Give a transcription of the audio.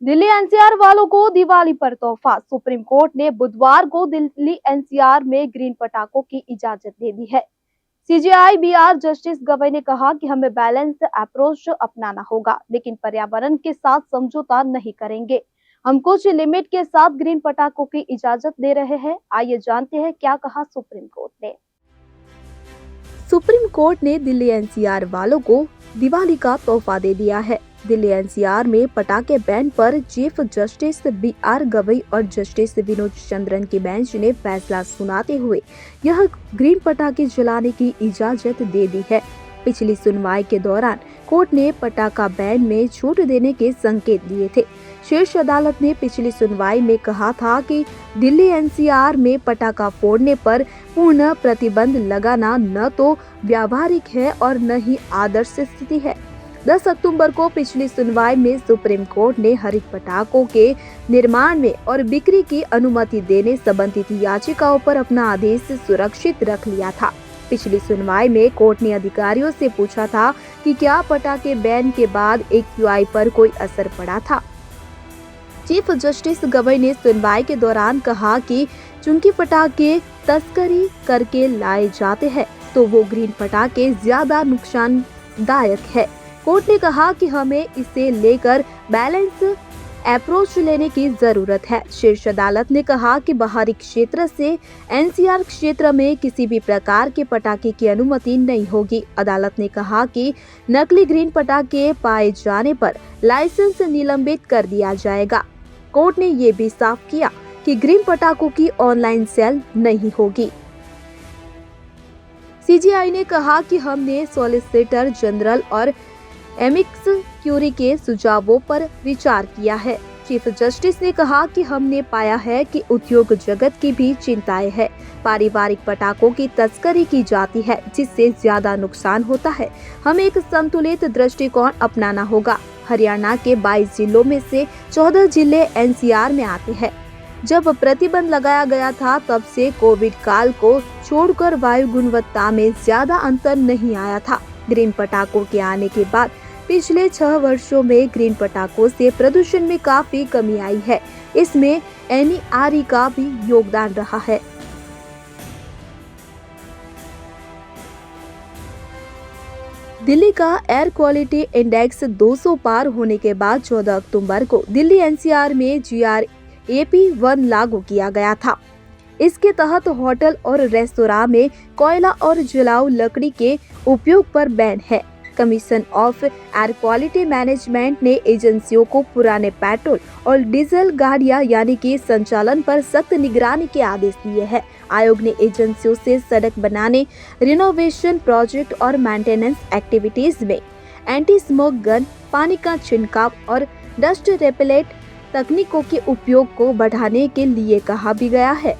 Delhi NCR वालों को दिवाली पर तोहफा। सुप्रीम कोर्ट ने बुधवार को दिल्ली एनसीआर में ग्रीन पटाखों की इजाजत दे दी है। सीजेआई बीआर जस्टिस गवई ने कहा कि हमें बैलेंस अप्रोच अपनाना होगा, लेकिन पर्यावरण के साथ समझौता नहीं करेंगे। हम कुछ लिमिट के साथ ग्रीन पटाखों की इजाजत दे रहे हैं। आइए जानते हैं क्या कहा सुप्रीम कोर्ट ने। सुप्रीम कोर्ट ने दिल्ली एनसीआर वालों को दिवाली का तोहफा दे दिया है। दिल्ली एनसीआर में पटाखे बैन पर चीफ जस्टिस बीआर गवई और जस्टिस विनोद चंद्रन की बेंच ने फैसला सुनाते हुए यह ग्रीन पटाखे जलाने की इजाजत दे दी है। पिछली सुनवाई के दौरान कोर्ट ने पटाखा बैन में छूट देने के संकेत दिए थे। शीर्ष अदालत ने पिछली सुनवाई में कहा था कि दिल्ली एनसीआर में पटाखा फोड़ने पर पूर्ण प्रतिबंध लगाना न तो व्यावहारिक है और न ही आदर्श स्थिति है। 10 अक्टूबर को पिछली सुनवाई में सुप्रीम कोर्ट ने हरित पटाखों के निर्माण में और बिक्री की अनुमति देने संबंधित याचिकाओं पर अपना आदेश सुरक्षित रख लिया था। पिछली सुनवाई में कोर्ट ने अधिकारियों से पूछा था कि क्या पटाखे बैन के बाद एक्यूआई पर कोई असर पड़ा था। चीफ जस्टिस गवई ने सुनवाई के दौरान कहा कि चूंकि पटाखे तस्करी करके लाए जाते हैं तो वो ग्रीन पटाखे ज्यादा नुकसानदायक है। कोर्ट ने कहा कि हमें इसे लेकर बैलेंस अप्रोच लेने की जरूरत है। शीर्ष अदालत ने कहा कि बाहरी क्षेत्र से एनसीआर क्षेत्र में किसी भी प्रकार के पटाखे की अनुमति नहीं होगी। अदालत ने कहा कि नकली ग्रीन पटाखे पाए जाने पर लाइसेंस निलंबित कर दिया जाएगा। कोर्ट ने ये भी साफ किया कि ग्रीन पटाखों की ऑनलाइन सेल नहीं होगी। सीजीआई ने कहा कि हमने सॉलिसिटर जनरल और एमिक्स क्यूरी के सुझावों पर विचार किया है। चीफ जस्टिस ने कहा कि हमने पाया है कि उद्योग जगत की भी चिंताएं हैं। पारिवारिक पटाखों की तस्करी की जाती है जिससे ज्यादा नुकसान होता है। हमें एक संतुलित दृष्टिकोण अपनाना होगा। हरियाणा के 22 जिलों में से 14 जिले एनसीआर में आते हैं। जब प्रतिबंध लगाया गया था तब से कोविड काल को छोड़कर वायु गुणवत्ता में ज्यादा अंतर नहीं आया था। ग्रीन पटाखों के आने के बाद पिछले 6 वर्षों में ग्रीन पटाखों से प्रदूषण में काफी कमी आई है। इसमें एनईआरई का भी योगदान रहा है। दिल्ली का एयर क्वालिटी इंडेक्स 200 पार होने के बाद 14 अक्टूबर को दिल्ली एनसीआर में GRAP1 लागू किया गया था। इसके तहत होटल और रेस्तोरां में कोयला और जलाऊ लकड़ी के उपयोग पर बैन है। Commission of air quality management ने एजेंसियों को पुराने पेट्रोल और डीजल गाड़ियां यानी कि संचालन पर सख्त निगरानी के आदेश दिए हैं। आयोग ने एजेंसियों से सड़क बनाने, रिनोवेशन प्रोजेक्ट और मेंटेनेंस एक्टिविटीज में एंटी स्मोक गन, पानी का छिड़काव और डस्ट रेपेलेंट तकनीकों के उपयोग को बढ़ाने के लिए कहा भी गया है।